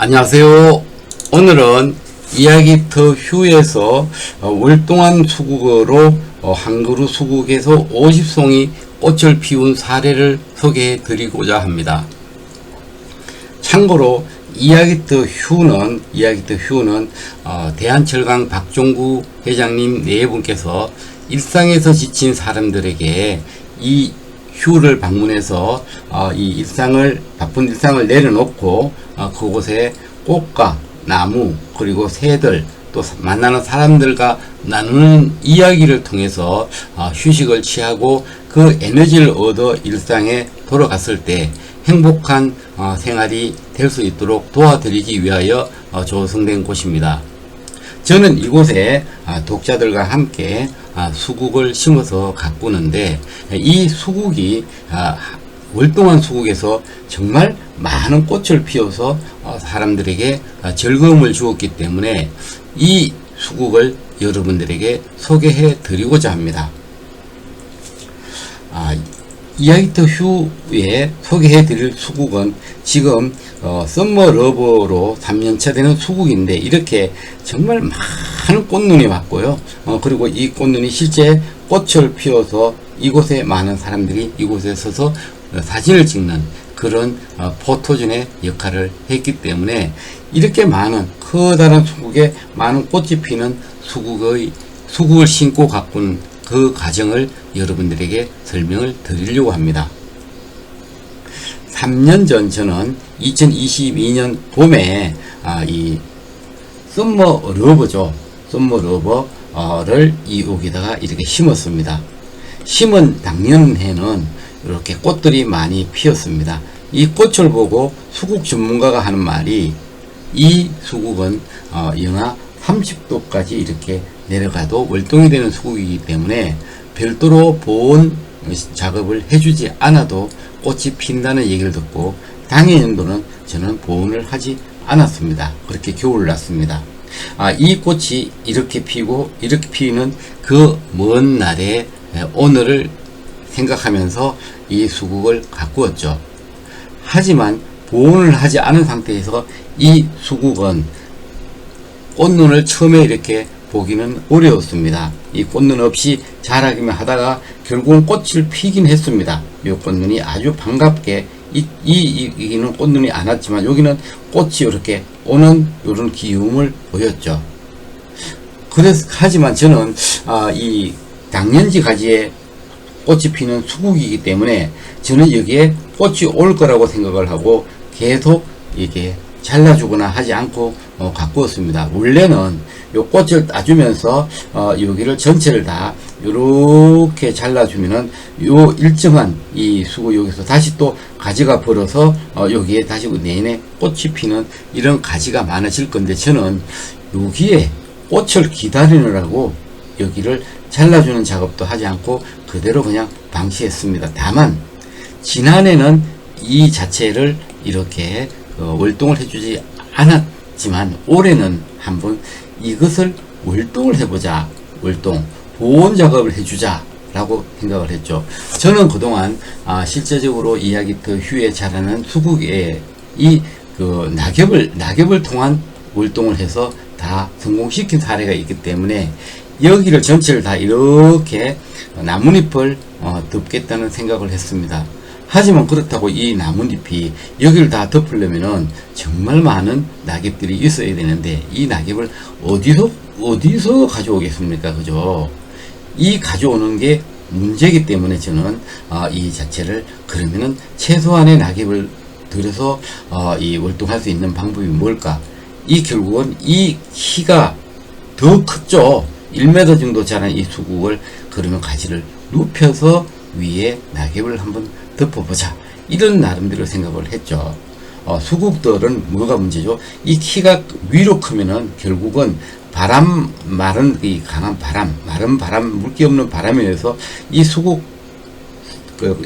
안녕하세요. 오늘은 이야기터 휴에서 월동안 수국어로 한 그루 수국에서 50송이 꽃을 피운 사례를 소개해 드리고자 합니다. 참고로 이야기터 휴는 대한철강 박종구 회장님 네 분께서 일상에서 지친 사람들에게 이 휴를 방문해서 이 바쁜 일상을 내려놓고 그곳에 꽃과 나무 그리고 새들 또 만나는 사람들과 나누는 이야기를 통해서 휴식을 취하고 그 에너지를 얻어 일상에 돌아갔을 때 행복한 생활이 될 수 있도록 도와드리기 위하여 조성된 곳입니다. 저는 이곳에 독자들과 함께 수국을 심어서 가꾸는데, 이 수국이 월동안 수국에서 정말 많은 꽃을 피워서 사람들에게 즐거움을 주었기 때문에 이 수국을 여러분들에게 소개해 드리고자 합니다. 이야기터 휴에 소개해 드릴 수국은 지금 썸머 러버로 3년차 되는 수국인데, 이렇게 정말 많은 꽃눈이 왔고요. 그리고 이 꽃눈이 실제 꽃을 피워서 이곳에 많은 사람들이 이곳에 서서 사진을 찍는 그런 포토존의 역할을 했기 때문에 이렇게 많은 커다란 수국에 많은 꽃이 피는 수국을 심고 가꾼 그 과정을 여러분들에게 설명을 드리려고 합니다. 3년 전 저는 2022년 봄에 이 썸머 러버를 여기다가 이렇게 심었습니다. 심은 당년에는 이렇게 꽃들이 많이 피었습니다. 이 꽃을 보고 수국 전문가가 하는 말이, 이 수국은 영하 30도까지 이렇게 내려가도 월동이 되는 수국이기 때문에 별도로 보온 작업을 해주지 않아도 꽃이 핀다는 얘기를 듣고 당해년도는 저는 보온을 하지 않았습니다. 그렇게 겨울을 났습니다. 이 꽃이 이렇게 피고 이렇게 피는 그 먼 날에 오늘을 생각하면서 이 수국을 가꾸었죠. 하지만 보온을 하지 않은 상태에서 이 수국은 꽃눈을 처음에 이렇게 보기는 어려웠습니다. 이 꽃눈 없이 자라기만 하다가 결국은 꽃을 피긴 했습니다. 이 꽃눈이 아주 반갑게 이는 꽃눈이 안 왔지만 여기는 꽃이 이렇게 오는 이런 기움을 보였죠. 그래서 하지만 저는 이 당년지 가지에 꽃이 피는 수국이기 때문에 저는 여기에 꽃이 올 거라고 생각을 하고 계속 이게 잘라주거나 하지 않고 가꾸었습니다. 원래는 요 꽃을 따주면서 여기를 전체를 다 이렇게 잘라주면은 요 일정한 이 수국 여기서 다시 또 가지가 벌어서 여기에 다시 내내 꽃이 피는 이런 가지가 많아질 건데, 저는 여기에 꽃을 기다리느라고 여기를 잘라주는 작업도 하지 않고 그대로 그냥 방치했습니다. 다만 지난해는 이 자체를 이렇게 월동을 해주지 않았지만 올해는 한번 이것을 월동을 해보자, 보온 작업을 해주자 라고 생각을 했죠. 저는 그동안 실제적으로 이야기터 휴에 자라는 수국에 이 낙엽을 통한 월동을 해서 다 성공시킨 사례가 있기 때문에 여기를 전체를 다 이렇게 나뭇잎을 덮겠다는 생각을 했습니다. 하지만 그렇다고 이 나뭇잎이 여기를 다 덮으려면은 정말 많은 낙엽들이 있어야 되는데, 이 낙엽을 어디서 가져오겠습니까? 그죠? 이 가져오는 게 문제이기 때문에 저는 이 자체를 그러면은 최소한의 낙엽을 들여서 이 월동할 수 있는 방법이 뭘까? 결국은 이 키가 더 컸죠. 1m 정도 자란 이 수국을 그러면 가지를 눕혀서 위에 낙엽을 한번 덮어보자, 이런 나름대로 생각을 했죠. 수국들은 뭐가 문제죠? 이 키가 위로 크면은 결국은 마른 바람, 물기 없는 바람에 의해서 이 수국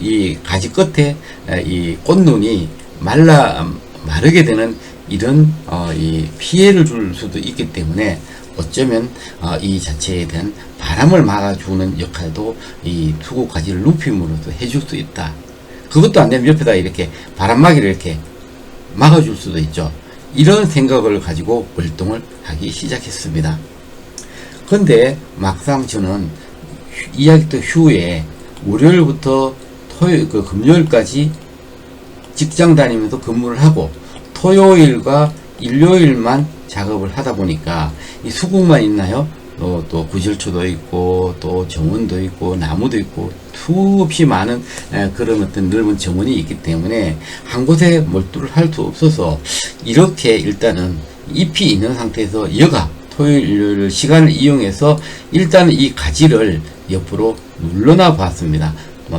이 가지 끝에 이 꽃눈이 마르게 되는 이런 이 피해를 줄 수도 있기 때문에 어쩌면 이 자체에 대한 바람을 막아주는 역할도 이 수국 가지를 눕힘으로써 해줄 수 있다. 그것도 안 되면 옆에다 이렇게 바람막이를 이렇게 막아줄 수도 있죠. 이런 생각을 가지고 월동을 하기 시작했습니다. 근데 막상 저는 이야기 후에 월요일부터 금요일까지 직장 다니면서 근무를 하고 토요일과 일요일만 작업을 하다 보니까 이 수국만 있나요? 또 구절초도 있고 또 정원도 있고 나무도 있고 수없이 많은 그런 어떤 넓은 정원이 있기 때문에 한 곳에 몰두를 할 수 없어서 이렇게 일단은 잎이 있는 상태에서 여가 토요일 일요일 시간을 이용해서 일단 이 가지를 옆으로 눌러놔 봤습니다.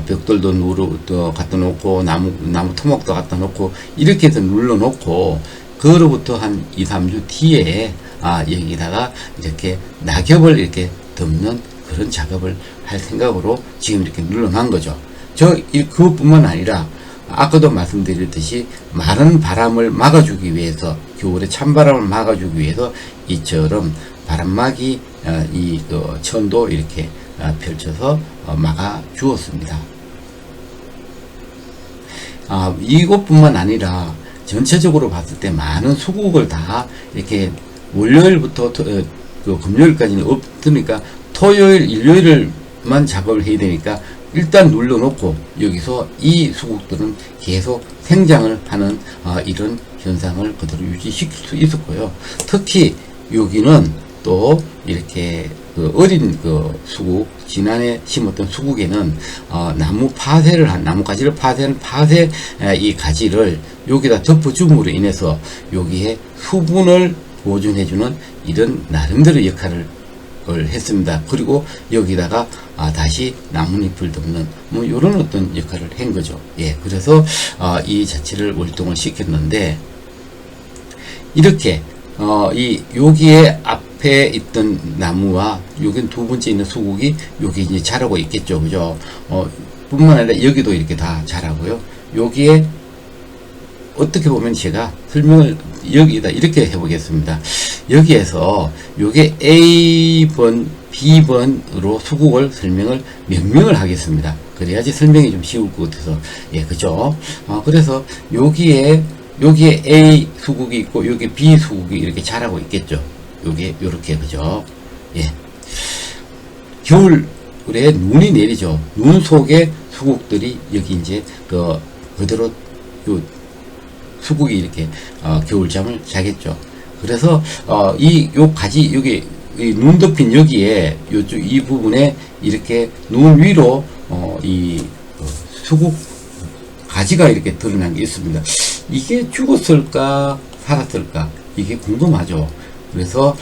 벽돌도 갖다 놓고 나무 토막도 갖다 놓고 이렇게 해서 눌러 놓고 그로부터 한 2, 3주 뒤에 여기다가 이렇게 낙엽을 이렇게 덮는 그런 작업을 할 생각으로 지금 이렇게 눌러놓은 거죠. 그것뿐만 아니라 아까도 말씀드렸듯이 마른 바람을 막아주기 위해서 겨울에 찬바람을 막아주기 위해서 이처럼 바람막이 천도 이렇게 펼쳐서 막아 주었습니다. 이것뿐만 아니라 전체적으로 봤을 때 많은 수국을 다 이렇게 월요일부터 금요일까지는 없으니까 토요일 일요일만 작업을 해야 되니까 일단 눌러놓고 여기서 이 수국들은 계속 생장을 하는 이런 현상을 그대로 유지시킬 수 있었고요. 특히 여기는 또 이렇게 어린 수국, 지난해 심었던 수국에는 나무 가지를 파쇄한 이 가지를 여기다 덮어줌으로 인해서 여기에 수분을 보존해주는 이런 나름대로 역할을 했습니다. 그리고 여기다가 다시 나뭇잎을 덮는 이런 어떤 역할을 한 거죠. 예, 그래서 이 자체를 월동을 시켰는데 이렇게 여기에 앞에 있던 나무와 여기 두 번째 있는 수국이 여기 이제 자라고 있겠죠, 그죠? 뿐만 아니라 여기도 이렇게 다 자라고요. 여기에 어떻게 보면 제가 설명을 여기다 이렇게 해보겠습니다. 여기에서 요게 A번, B번으로 수국을 설명을 명명을 하겠습니다. 그래야지 설명이 좀 쉬울 것 같아서, 예, 그죠? 그래서 여기에 A 수국이 있고, 여기 B 수국이 이렇게 자라고 있겠죠. 요렇게, 그죠? 예. 겨울에 눈이 내리죠. 눈 속에 수국들이 여기 이제, 그대로 수국이 이렇게, 겨울잠을 자겠죠. 그래서, 요 가지, 여기, 눈 덮인 여기에, 이 부분에 이렇게 눈 위로, 수국 가지가 이렇게 드러난 게 있습니다. 이게 죽었을까 살았을까 이게 궁금하죠. 그래서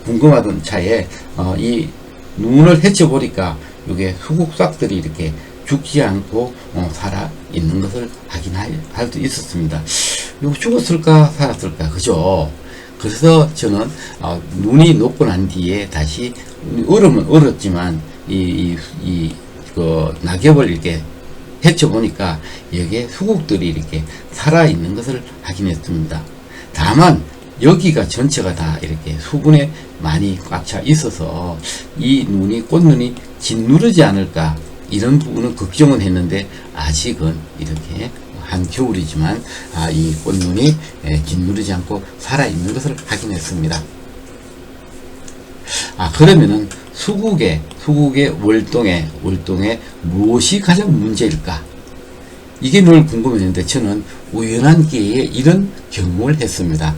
궁금하던 차에 이 눈을 헤쳐 보니까 이게 수국싹들이 이렇게 죽지 않고 살아 있는 것을 확인할 수 있었습니다. 이거 죽었을까 살았을까, 그죠? 그래서 저는 눈이 녹고 난 뒤에 다시 얼음은 얼었지만 그 낙엽을 이렇게 헤쳐 보니까 여기에 수국들이 이렇게 살아있는 것을 확인했습니다. 다만 여기가 전체가 다 이렇게 수분에 많이 꽉 차 있어서 이 꽃눈이 짓누르지 않을까 이런 부분은 걱정은 했는데 아직은 이렇게 한겨울이지만 이 꽃눈이 짓누르지 않고 살아있는 것을 확인했습니다. 그러면은 수국의 월동에 무엇이 가장 문제일까? 이게 늘 궁금했는데 저는 우연한 기회에 이런 경험을 했습니다.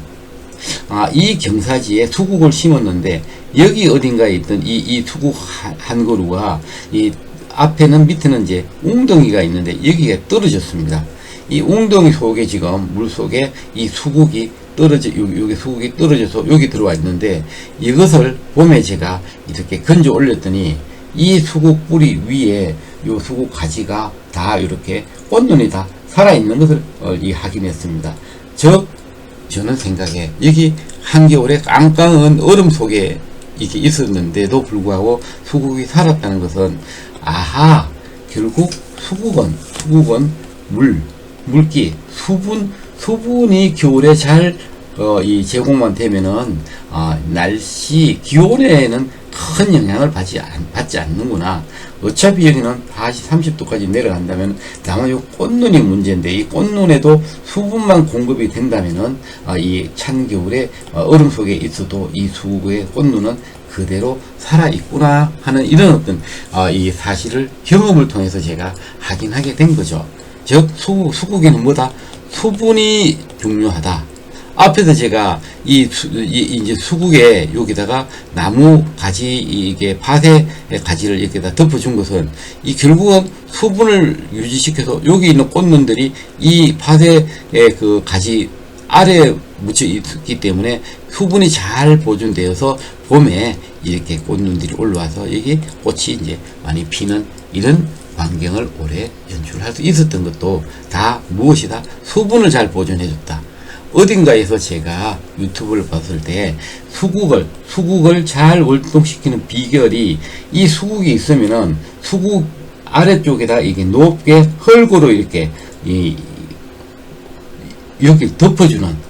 이 경사지에 수국을 심었는데 여기 어딘가에 있던 이 수국 한 그루가 이 앞에는 밑에는 이제 웅덩이가 있는데 여기가 떨어졌습니다. 이 웅덩이 속에 지금 물 속에 이 수국이 여기 수국이 떨어져서 여기 들어와 있는데 이것을 봄에 제가 이렇게 건져 올렸더니 이 수국 뿌리 위에 요 수국 가지가 다 이렇게 꽃눈이 다 살아있는 것을 확인했습니다. 저는 생각에 여기 한겨울에 깜깜한 얼음 속에 이렇게 있었는데도 불구하고 수국이 살았다는 것은 결국 수국은 물기, 수분이 겨울에 잘 제공만 되면은 날씨 기온에는 큰 영향을 받지 않는구나. 어차피 여기는 40, 30도까지 내려간다면 다만 이 꽃눈이 문제인데, 이 꽃눈에도 수분만 공급이 된다면은 이 찬 겨울에 얼음 속에 있어도 이 수국의 꽃눈은 그대로 살아있구나 하는 이런 어떤 이 사실을 경험을 통해서 제가 확인하게 된 거죠. 즉 수국에는 뭐다? 수분이 중요하다. 앞에서 제가 이제 수국에 여기다가 나무 가지, 이게 밭의 가지를 여기다 덮어준 것은 이 결국은 수분을 유지시켜서 여기 있는 꽃눈들이 이 밭의 그 가지 아래에 묻혀 있기 때문에 수분이 잘 보존되어서 봄에 이렇게 꽃눈들이 올라와서 여기 꽃이 이제 많이 피는 이런 환경을 오래 연출할 수 있었던 것도 다 무엇이다? 수분을 잘 보존해줬다. 어딘가에서 제가 유튜브를 봤을 때 수국을 잘 월동시키는 비결이, 이 수국이 있으면은 수국 아래쪽에다 이게 높게 흙으로 이렇게 이렇게 덮어주는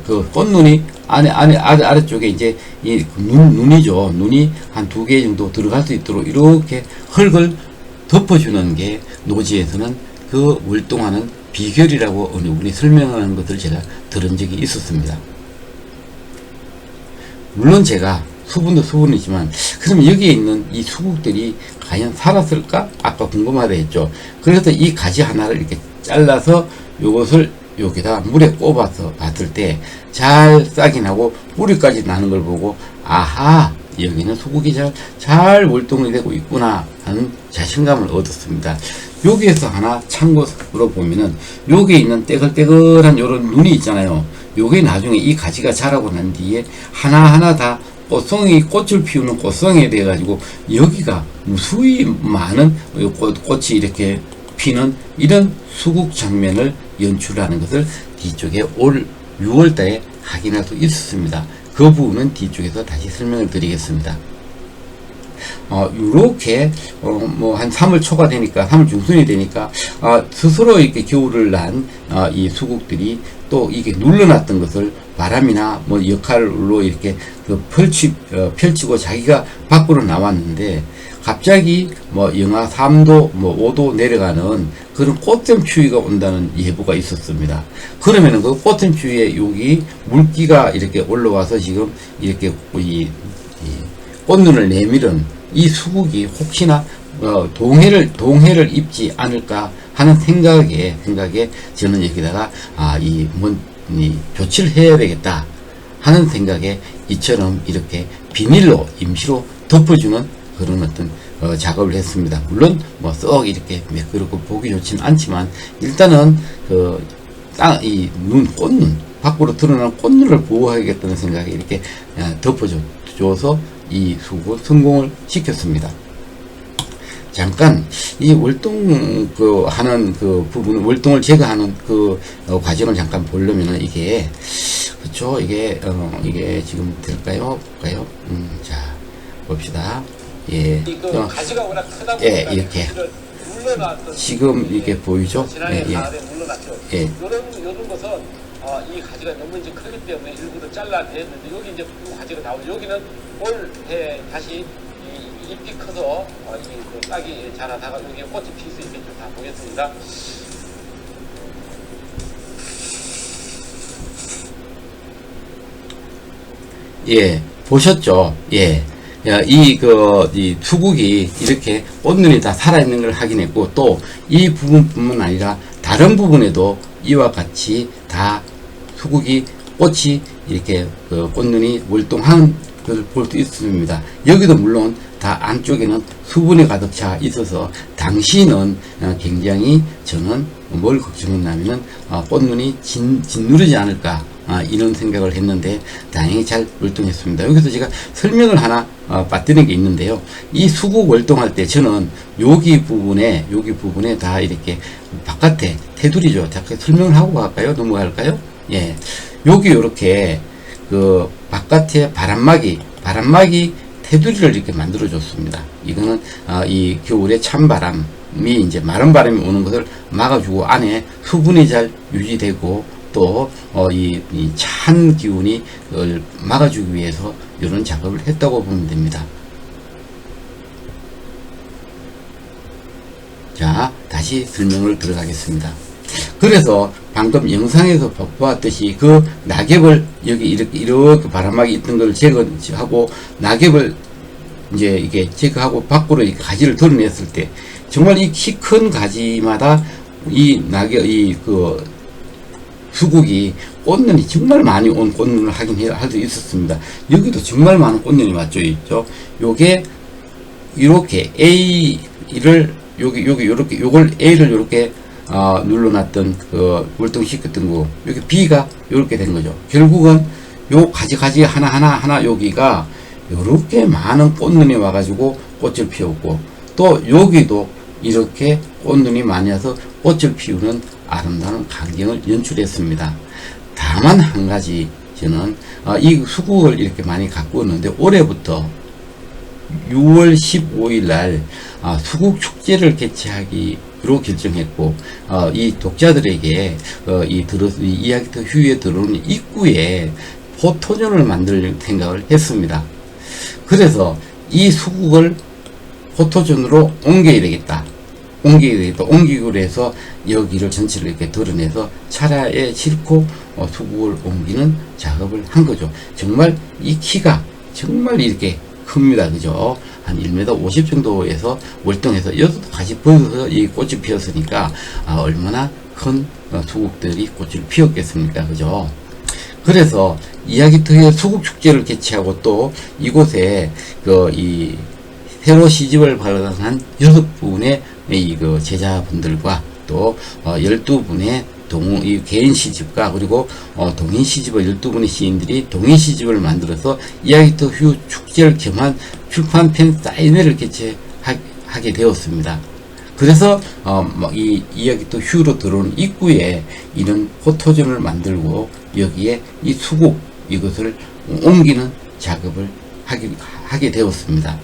그 꽃눈이 아래쪽에 이제 이 눈이죠. 눈이 한 2개 정도 들어갈 수 있도록 이렇게 흙을 덮어주는 게 노지에서는 그 월동하는 비결이라고 어느 분이 설명하는 것을 제가 들은 적이 있었습니다. 물론 제가 수분도 수분이지만, 그럼 여기에 있는 이 수국들이 과연 살았을까? 아까 궁금하다 했죠. 그래서 이 가지 하나를 이렇게 잘라서 요것을 여기다 물에 꼽아서 봤을 때 잘 싹이 나고 뿌리까지 나는 걸 보고, 아하, 여기는 수국이 잘 월동이 되고 있구나 하는 자신감을 얻었습니다. 여기에서 하나 참고로 보면은 여기에 있는 떼글떼글한 요런 눈이 있잖아요. 요게 나중에 이 가지가 자라고 난 뒤에 하나하나 다 꽃을 피우는 꽃송이에 대해 가지고 여기가 무수히 많은 꽃이 이렇게 피는 이런 수국 장면을 연출하는 것을 뒤쪽에 올 6월달에 확인할 수 있었습니다. 그 부분은 뒤쪽에서 다시 설명을 드리겠습니다. 요렇게 뭐 한 3월 초가 되니까, 3월 중순이 되니까 스스로 이렇게 겨울을 난 이 수국들이 또 이게 눌러놨던 것을 바람이나 뭐 역할로 이렇게 펼치고 자기가 밖으로 나왔는데, 갑자기 뭐 영하 3도 뭐 5도 내려가는 그런 꽃샘 추위가 온다는 예보가 있었습니다. 그러면은 그 꽃샘 추위에 여기 물기가 이렇게 올라와서 지금 이렇게 이 꽃눈을 내밀은 이 수국이 혹시나 동해를 입지 않을까 하는 생각에 저는 여기다가 조치를 해야 되겠다 하는 생각에 이처럼 이렇게 비닐로 임시로 덮어주는 그런 어떤 작업을 했습니다. 물론 뭐 썩 이렇게 매끄럽고 보기 좋지는 않지만, 일단은 꽃눈 밖으로 드러나는 꽃눈을 보호하겠다는 생각에 이렇게 덮어줘서 이 수국을 성공을 시켰습니다. 잠깐 이 월동 하는 그 부분, 월동을 제거하는 그 과정을 잠깐 보려면은 이게 그렇죠. 이게 지금 될까요? 볼까요? 자 봅시다. 예, 가지가 워낙 크다 보니까 예, 이렇게 지금 이게 보이죠? 지난해 예, 가을에 물러났죠. 예. 요런 것은 이 가지가 너무 이제 크기 때문에 일부러 잘라냈는데, 여기 이제 그 가지가 나오고, 여기는 올해 다시 이 잎이 커서 그 싹이 자라다가 여기에 꽃이 필 수 있겠죠. 다 보겠습니다. 예, 보셨죠? 예. 이 수국이 이렇게 꽃눈이 다 살아있는 걸 확인했고, 또 이 부분뿐만 아니라 다른 부분에도 이와 같이 다 꽃이 이렇게 꽃눈이 월동한 것을 볼 수 있습니다. 여기도 물론 다 안쪽에는 수분이 가득 차 있어서 당시는 굉장히 저는 뭘 걱정했냐면은 꽃눈이 짓누르지 않을까 이런 생각을 했는데, 다행히 잘 월동했습니다. 여기서 제가 설명을 하나 빠뜨린 게 있는데요. 이 수국 월동할 때 저는 여기 부분에 다 이렇게 바깥에 테두리죠. 잠깐 설명을 하고 갈까요? 넘어갈까요? 예. 여기 이렇게 그 바깥에 바람막이 테두리를 이렇게 만들어 줬습니다. 이거는 이 겨울에 찬바람이 이제 마른 바람이 오는 것을 막아주고, 안에 수분이 잘 유지되고, 또 이 찬 기운이 막아주기 위해서 이런 작업을 했다고 보면 됩니다. 자, 다시 설명을 들어가겠습니다. 그래서 방금 영상에서 보았듯이 그 낙엽을 여기 이렇게 바람막이 있던 걸 제거하고 낙엽을 이제 이게 제거하고 밖으로 이 가지를 드러냈을 때 정말 이 키 큰 가지마다 이 낙엽 그 수국이 꽃눈이 정말 많이 온 꽃눈을 할 수 있었습니다. 여기도 정말 많은 꽃눈이 맞죠, 있죠. 요게 이렇게 A를 요렇게 요걸 A를 요렇게 눌러놨던 그 월등시켰던 거 여기 B가 요렇게 된 거죠. 결국은 요 가지 하나 여기가 요렇게 많은 꽃눈이 와가지고 꽃을 피웠고 또 여기도 이렇게 꽃눈이 많이 와서 꽃을 피우는 아름다운 광경을 연출했습니다. 다만 한 가지 저는 이 수국을 이렇게 많이 갖고 있는데 올해부터 6월 15일 날 수국 축제를 개최하기로 결정했고 이 독자들에게 이 이야기터 휴에 들어오는 입구에 포토존을 만들 생각을 했습니다. 그래서 이 수국을 포토존으로 옮겨야 되겠다. 옮기기로 해서 여기를 전체를 이렇게 드러내서 차라에 싣고 수국을 옮기는 작업을 한 거죠. 정말 이 키가 정말 이렇게 큽니다. 그죠? 한 1m 50 정도에서 월등해서 여기도 같이 보여서 이 꽃이 피었으니까 얼마나 큰 수국들이 꽃을 피웠겠습니까? 그죠? 그래서 이야기터의 수국축제를 개최하고 또 이곳에 이 새로 시집을 발간한 6분의 그 제자분들과 또 12분의 이 개인 시집과 그리고 동인 시집을 12분의 시인들이 동인 시집을 만들어서 이야기터 휴 축제를 겸한 출판 팬 사인회를 개최하게 되었습니다. 그래서 이 이야기터 휴로 들어온 입구에 이런 포토존을 만들고 여기에 이 수국 이것을 옮기는 작업을 하게 되었습니다.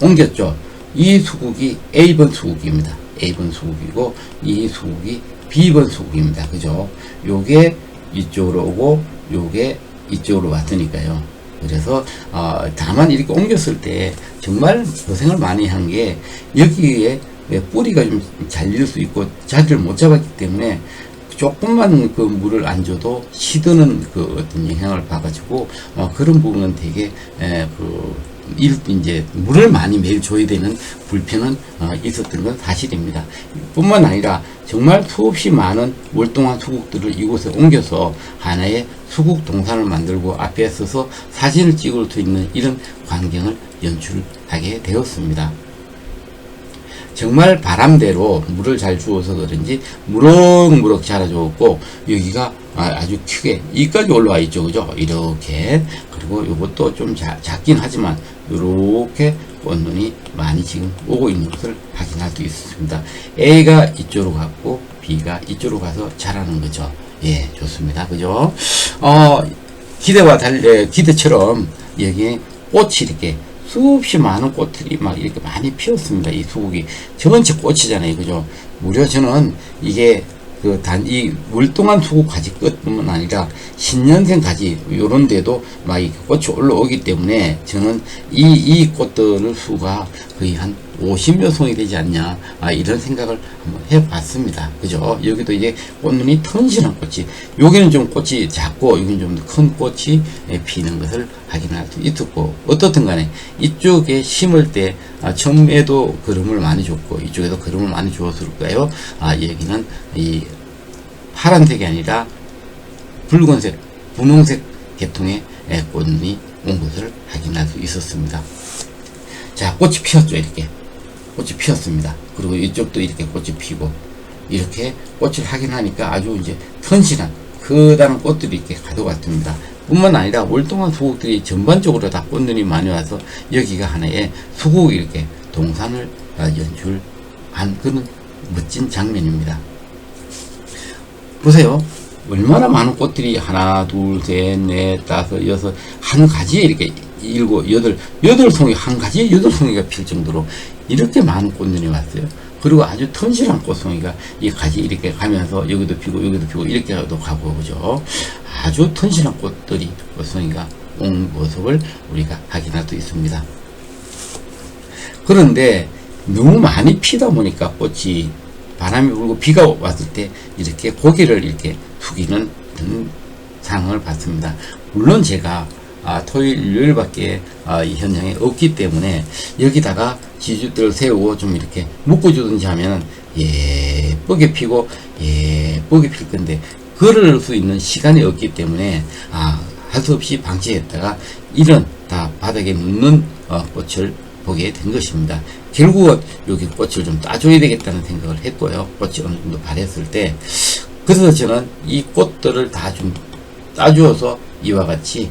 옮겼죠. 이 수국이 A번 수국입니다. A번 수국이고 이 수국이 B번 수국입니다. 그죠? 요게 이쪽으로 오고 요게 이쪽으로 왔으니까요. 그래서 다만 이렇게 옮겼을 때 정말 고생을 많이 한 게 여기에 뿌리가 좀 잘릴 수 있고 자리를 못 잡았기 때문에 조금만 그 물을 안 줘도 시드는 그 어떤 영향을 봐가지고 그런 부분은 되게 이제 물을 많이 매일 줘야 되는 불편은 있었던 건 사실입니다. 뿐만 아니라 정말 수없이 많은 월동한 수국들을 이곳에 옮겨서 하나의 수국 동산을 만들고 앞에 서서 사진을 찍을 수 있는 이런 광경을 연출하게 되었습니다. 정말 바람대로 물을 잘 주어서 그런지 무럭무럭 자라줬고 여기가 아주 크게 이까지 올라와 있죠. 그죠? 이렇게. 그리고 이것도 좀 작긴 하지만 이렇게 꽃눈이 많이 지금 오고 있는 것을 확인할 수 있습니다. A가 이쪽으로 갔고 B가 이쪽으로 가서 자라는 거죠. 예, 좋습니다. 그죠? 기대와 기대처럼 여기에 꽃이 이렇게 수없이 많은 꽃들이 막 이렇게 많이 피었습니다. 이 수국이 전체 꽃이잖아요. 그죠? 무려 저는 이게 이 월동한 수국 가지 끝뿐만 아니라 신년생 가지 요런 데도 막 이렇게 꽃이 올라오기 때문에 저는 이 꽃들을 수가 거의 한 50여 송이 되지 않냐 이런 생각을 한번 해봤습니다. 그죠? 여기도 이제 꽃눈이 튼실한 꽃이 여기는 좀 꽃이 작고 여기는 좀 큰 꽃이 피는 것을 확인할 수 있었고 어떻든 간에 이쪽에 심을 때 처음에도 거름을 많이 줬고 이쪽에도 거름을 많이 주었을까요? 여기는 이 파란색이 아니라 붉은색 분홍색 계통의 꽃눈이 온 것을 확인할 수 있었습니다. 자, 꽃이 피었죠. 이렇게 꽃이 피었습니다. 그리고 이쪽도 이렇게 꽃이 피고 이렇게 꽃을 확인하니까 아주 이제 튼실한 커다란 꽃들이 이렇게 가져갔습니다. 뿐만 아니라 월동한 수국들이 전반적으로 다 꽃눈이 많이 와서 여기가 하나의 수국 이렇게 동산을 연출한 그런 멋진 장면입니다. 보세요. 얼마나 많은 꽃들이 하나, 둘, 셋, 넷, 다섯, 여섯 한 가지에 이렇게 일곱, 여덟 송이 한 가지에 8송이가 필 정도로 이렇게 많은 꽃눈이 왔어요. 그리고 아주 튼실한 꽃송이가 이 가지 이렇게 가면서 여기도 피고 여기도 피고 이렇게도 가고 그죠. 아주 튼실한 꽃송이가 온 모습을 우리가 확인할 수 있습니다. 그런데 너무 많이 피다 보니까 꽃이 바람이 불고 비가 왔을 때 이렇게 고개를 이렇게 숙이는 그런 상황을 봤습니다. 물론 제가 토요일, 일요일밖에 이 현장에 없기 때문에 여기다가 지주대를 세우고 좀 이렇게 묶어주든지 하면 예쁘게 피고 예쁘게 필 건데 그럴 수 있는 시간이 없기 때문에 할 수 없이 방치했다가 이런 다 바닥에 묻는 꽃을 보게 된 것입니다. 결국은 여기 꽃을 좀 따줘야 되겠다는 생각을 했고요. 꽃이 어느 정도 발했을 때 그래서 저는 이 꽃들을 다 좀 따주어서 이와 같이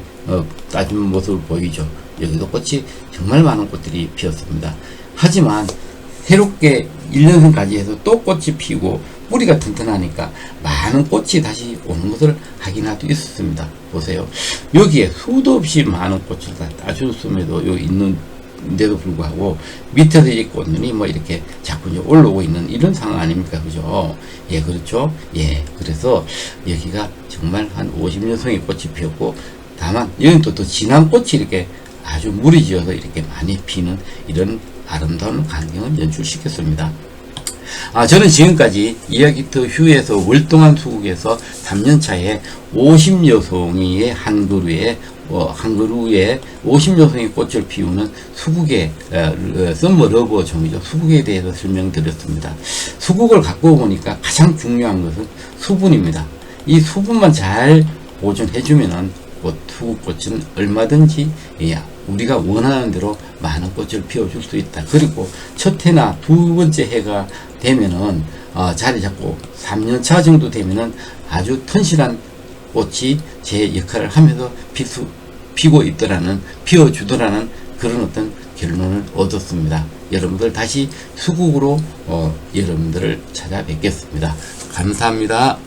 따준 모습을 보이죠. 여기도 꽃이 정말 많은 꽃들이 피었습니다. 하지만 새롭게 1년생까지 해서 또 꽃이 피고 뿌리가 튼튼하니까 많은 꽃이 다시 오는 것을 확인할 수 있었습니다. 보세요. 여기에 수도 없이 많은 꽃을 다 따줬음에도 여기 있는데도 불구하고 밑에서 이 꽃눈이 뭐 이렇게 자꾸 이제 올라오고 있는 이런 상황 아닙니까? 그죠? 예, 그렇죠? 예, 그래서 여기가 정말 한 50년성의 꽃이 피었고 다만 여기는 또 진한 꽃이 이렇게 아주 무리지어서 이렇게 많이 피는 이런 아름다운 광경을 연출시켰습니다. 저는 지금까지 이야기터 휴에서 월동안 수국에서 3년차에 50여 송이의 한 그루에 50여 송이 꽃을 피우는 수국의 썸머 러버 종이죠. 수국에 대해서 설명드렸습니다. 수국을 갖고 보니까 가장 중요한 것은 수분입니다. 이 수분만 잘 보존해주면은 수국꽃은 얼마든지 우리가 원하는 대로 많은 꽃을 피워줄 수 있다. 그리고 첫 해나 두 번째 해가 되면은 자리 잡고 3년차 정도 되면은 아주 튼실한 꽃이 제 역할을 하면서 피고 있더라는, 피워주더라는 그런 어떤 결론을 얻었습니다. 여러분들 다시 수국으로 여러분들을 찾아뵙겠습니다. 감사합니다.